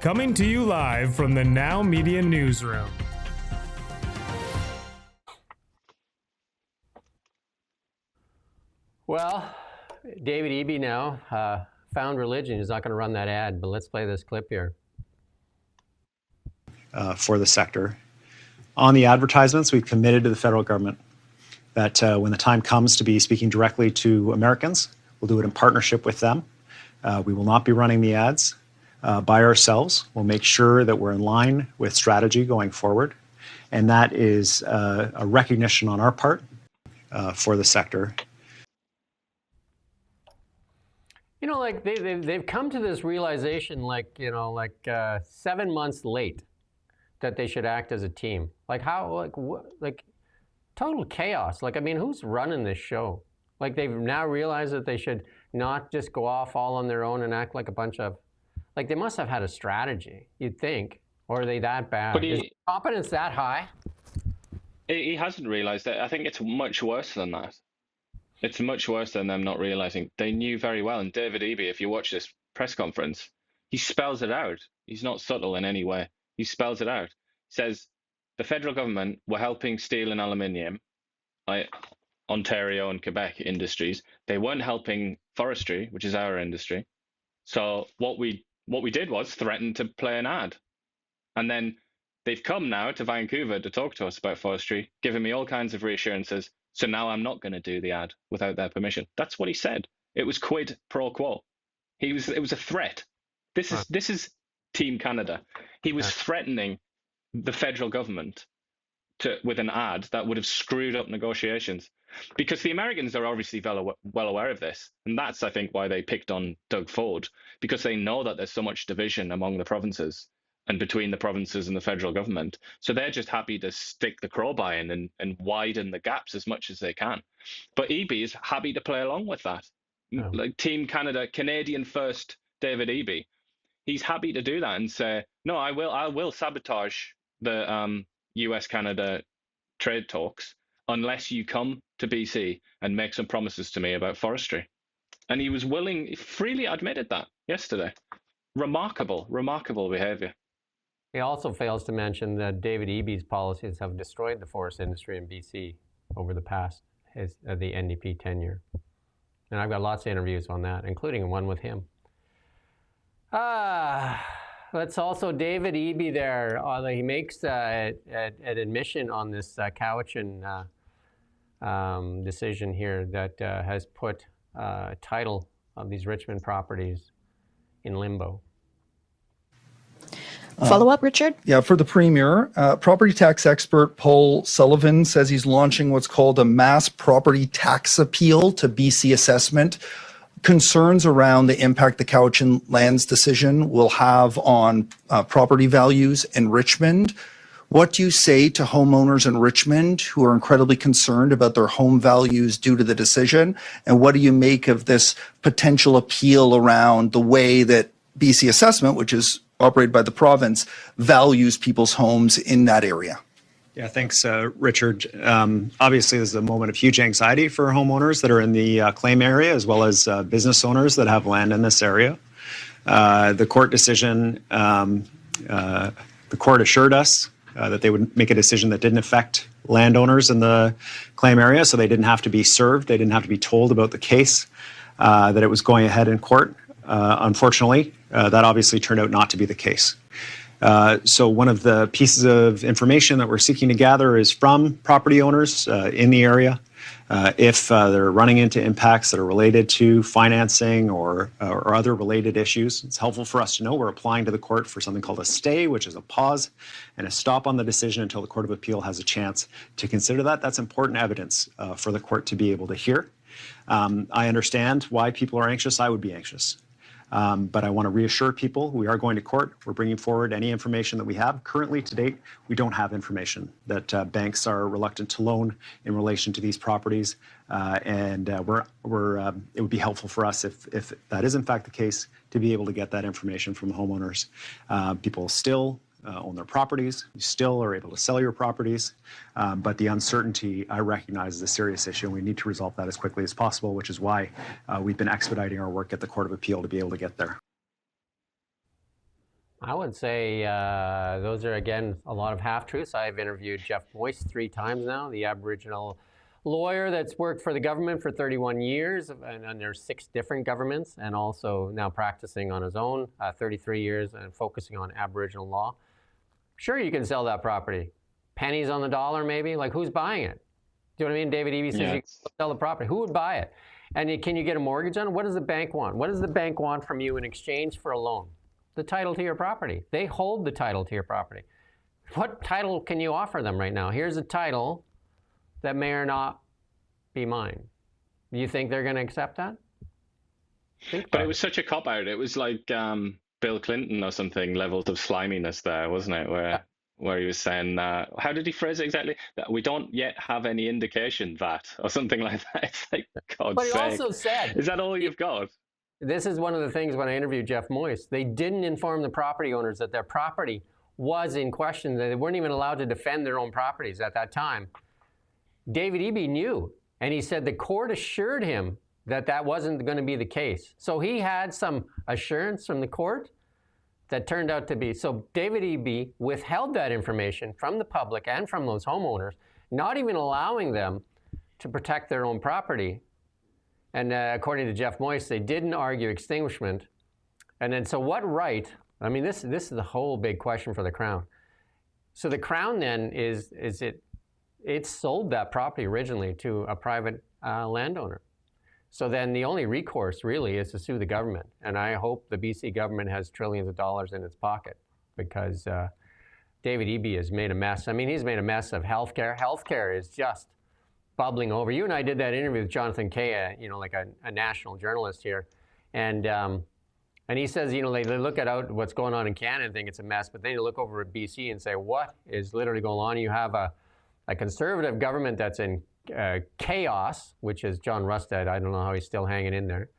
Coming to you live from the Now Media Newsroom. Well, David Eby now found religion. He's not going to run that ad, but let's play this clip here. For the sector. On the advertisements, we've committed to the federal government that when the time comes to be speaking directly to Americans, we'll do it in partnership with them. We will not be running the ads by ourselves. We'll make sure that we're in line with strategy going forward. And that is a recognition on our part for the sector. You know, like they've come to this realization, 7 months late, that they should act as a team. Like how, like total chaos. Like, I mean, who's running this show? Like they've now realized that they should not just go off all on their own and act like a bunch of, like they must have had a strategy, you'd think. Or are they that bad? But Is competence that high? He hasn't realized that. I think it's much worse than that. It's much worse than them not realizing. They knew very well. And David Eby, if you watch this press conference, he spells it out. He's not subtle in any way. He spells it out. He says, the federal government were helping steel and aluminium, like Ontario and Quebec industries. They weren't helping forestry, which is our industry. So what we did was threaten to play an ad. And then they've come now to Vancouver to talk to us about forestry, giving me all kinds of reassurances. So now I'm not going to do the ad without their permission. That's what he said. It was quid pro quo. It was a threat. This is Team Canada. He was threatening the federal government with an ad that would have screwed up negotiations, because the Americans are obviously well aware of this. And that's, I think, why they picked on Doug Ford, because they know that there's so much division among the provinces and between the provinces and the federal government. So they're just happy to stick the crowbar in and widen the gaps as much as they can. But Eby is happy to play along with that. Oh. Like Team Canada, Canadian first David Eby. He's happy to do that and say, no, I will sabotage the US-Canada trade talks unless you come to BC and make some promises to me about forestry. And he was willing, freely admitted that yesterday. Remarkable behavior. He also fails to mention that David Eby's policies have destroyed the forest industry in BC over the past, the NDP tenure. And I've got lots of interviews on that, including one with him. That's also David Eby there. He makes an admission on this Cowichan decision here that has put title of these Richmond properties in limbo. Follow up, Richard? Yeah, for the Premier, property tax expert Paul Sullivan says he's launching what's called a mass property tax appeal to BC assessment. Concerns around the impact the Cowichan lands decision will have on property values in Richmond. What do you say to homeowners in Richmond who are incredibly concerned about their home values due to the decision? And what do you make of this potential appeal around the way that BC assessment, which is operated by the province, values people's homes in that area? Yeah, thanks, Richard. Obviously, this is a moment of huge anxiety for homeowners that are in the claim area, as well as business owners that have land in this area. The court decision, the court assured us that they would make a decision that didn't affect landowners in the claim area, so they didn't have to be served. They didn't have to be told about the case, that it was going ahead in court. Unfortunately, that obviously turned out not to be the case. So one of the pieces of information that we're seeking to gather is from property owners in the area. If they're running into impacts that are related to financing or other related issues, it's helpful for us to know. We're applying to the court for something called a stay, which is a pause and a stop on the decision until the Court of Appeal has a chance to consider that. That's important evidence for the court to be able to hear. I understand why people are anxious. I would be anxious. But I want to reassure people we are going to court. We're bringing forward any information that we have. Currently, to date, we don't have information that banks are reluctant to loan in relation to these properties. And it would be helpful for us if that is in fact the case to be able to get that information from homeowners. People still own their properties. You still are able to sell your properties. But the uncertainty, I recognize, is a serious issue, and we need to resolve that as quickly as possible, which is why we've been expediting our work at the Court of Appeal to be able to get there. I would say those are, again, a lot of half-truths. I've interviewed Jeff Boyce 3 times now, the Aboriginal lawyer that's worked for the government for 31 years and under 6 different governments, and also now practicing on his own 33 years and focusing on Aboriginal law. Sure, you can sell that property. Pennies on the dollar, maybe? Like, who's buying it? Do you know what I mean? David Eby says you can sell the property. Who would buy it? And can you get a mortgage on it? What does the bank want? What does the bank want from you in exchange for a loan? The title to your property. They hold the title to your property. What title can you offer them right now? Here's a title that may or not be mine. Do you think they're going to accept that? But it was such a cop-out. It was like Bill Clinton or something levels of sliminess there, wasn't it? Where he was saying, how did he phrase it exactly? That we don't yet have any indication that, or something like that. It's like, God's But he sake. also said, is that all you've got? This is one of the things when I interviewed Jeff Moyes. They didn't inform the property owners that their property was in question. They weren't even allowed to defend their own properties at that time. David Eby knew, and he said the court assured him that that wasn't going to be the case. So he had some assurance from the court that turned out to be. So David Eby withheld that information from the public and from those homeowners, not even allowing them to protect their own property. And according to Jeff Moyes, they didn't argue extinguishment. And then, so what right? I mean, this is the whole big question for the Crown. So the Crown then it sold that property originally to a private landowner. So then the only recourse really is to sue the government. And I hope the BC government has trillions of dollars in its pocket, because David Eby has made a mess. I mean, he's made a mess of healthcare. Healthcare is just bubbling over. You and I did that interview with Jonathan Kay, like a national journalist here. And he says, they look at what's going on in Canada and think it's a mess, but then you look over at BC and say, what is literally going on? You have a conservative government that's in chaos, which is John Rustad. I don't know how he's still hanging in there.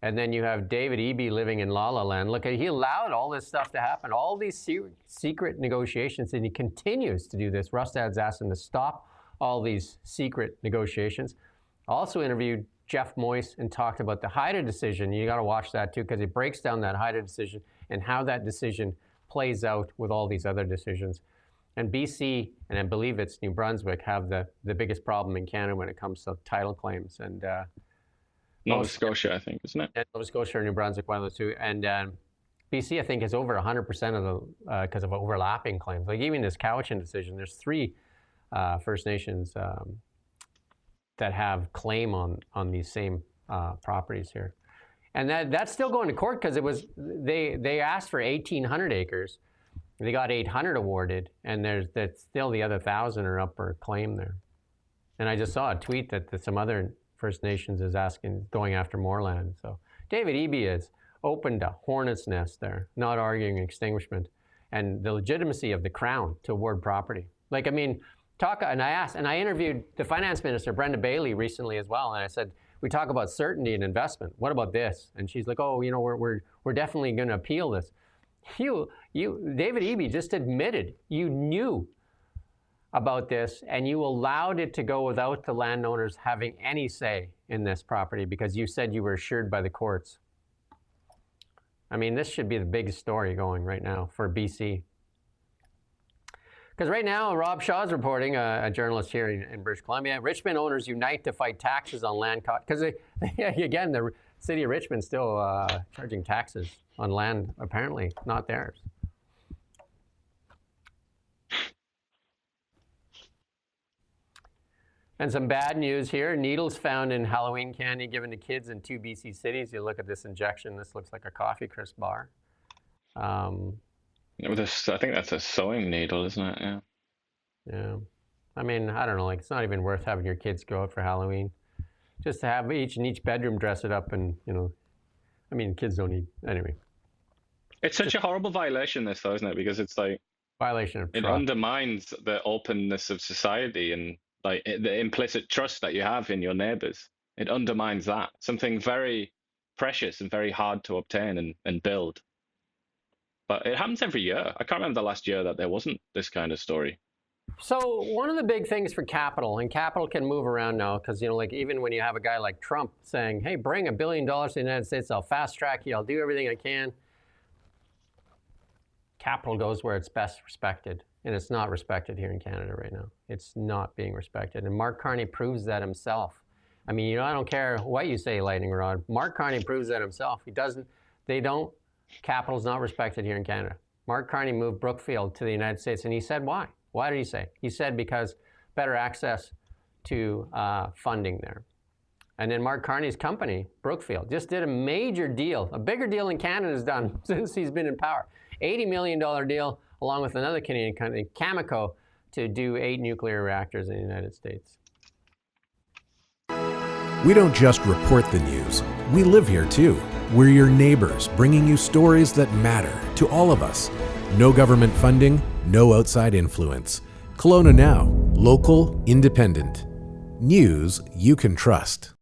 And then you have David Eby living in La La Land. Look, he allowed all this stuff to happen, all these secret negotiations, and he continues to do this. Rustad's asked him to stop all these secret negotiations. Also interviewed Jeff Moyes and talked about the Haida decision. You got to watch that too, because it breaks down that Haida decision and how that decision plays out with all these other decisions. And BC, and I believe it's New Brunswick, have the biggest problem in Canada when it comes to title claims. And Nova Scotia, I think, isn't it? Nova Scotia or New Brunswick, one of those two. And BC, I think, is over 100% of the, because of overlapping claims. Like even this Cowichan decision, there's 3 First Nations that have claim on these same properties here. And that's still going to court, because they asked for 1,800 acres. They got 800 awarded, and there's still the other 1,000 are up for claim there. And I just saw a tweet that some other First Nations is going after more land. So David Eby has opened a hornet's nest there, not arguing extinguishment, and the legitimacy of the Crown to award property. Like, I mean, and I interviewed the finance minister, Brenda Bailey, recently as well, and I said, we talk about certainty and investment. What about this? And she's like, oh, we're definitely going to appeal this. David Eby just admitted you knew about this, and you allowed it to go without the landowners having any say in this property, because you said you were assured by the courts. I mean, this should be the biggest story going right now for BC. Because right now, Rob Shaw's reporting, a journalist here in British Columbia, Richmond owners unite to fight taxes on land caught. Because, again, the City of Richmond still charging taxes on land, apparently not theirs. And some bad news here. Needles found in Halloween candy given to kids in 2 BC cities. You look at this injection. This looks like a coffee crisp bar. I think that's a sewing needle, isn't it? Yeah. Yeah. I mean, I don't know. Like, it's not even worth having your kids go out for Halloween. Just to have each bedroom dress it up, and I mean, kids don't need anyway. It's such a horrible violation, this, though, isn't it? Because it's like violation of trust. It undermines the openness of society and like the implicit trust that you have in your neighbors. It undermines that, something very precious and very hard to obtain and build. But it happens every year. I can't remember the last year that there wasn't this kind of story. So one of the big things for capital, and capital can move around now, because like even when you have a guy like Trump saying, "Hey, bring $1 billion to the United States, I'll fast track you, I'll do everything I can." capital goes where it's best respected, and it's not respected here in Canada right now. It's not being respected, and Mark Carney proves that himself. I mean, I don't care what you say, Lightning Rod. Mark Carney proves that himself. Capital's not respected here in Canada. Mark Carney moved Brookfield to the United States, and he said why. Why did he say? He said because better access to funding there. And then Mark Carney's company, Brookfield, just did a major deal, a bigger deal than Canada's done since he's been in power. $80 million deal, along with another Canadian company, Cameco, to do 8 nuclear reactors in the United States. We don't just report the news, we live here too. We're your neighbors, bringing you stories that matter to all of us. No government funding, no outside influence. Kelowna Now, local, independent. News you can trust.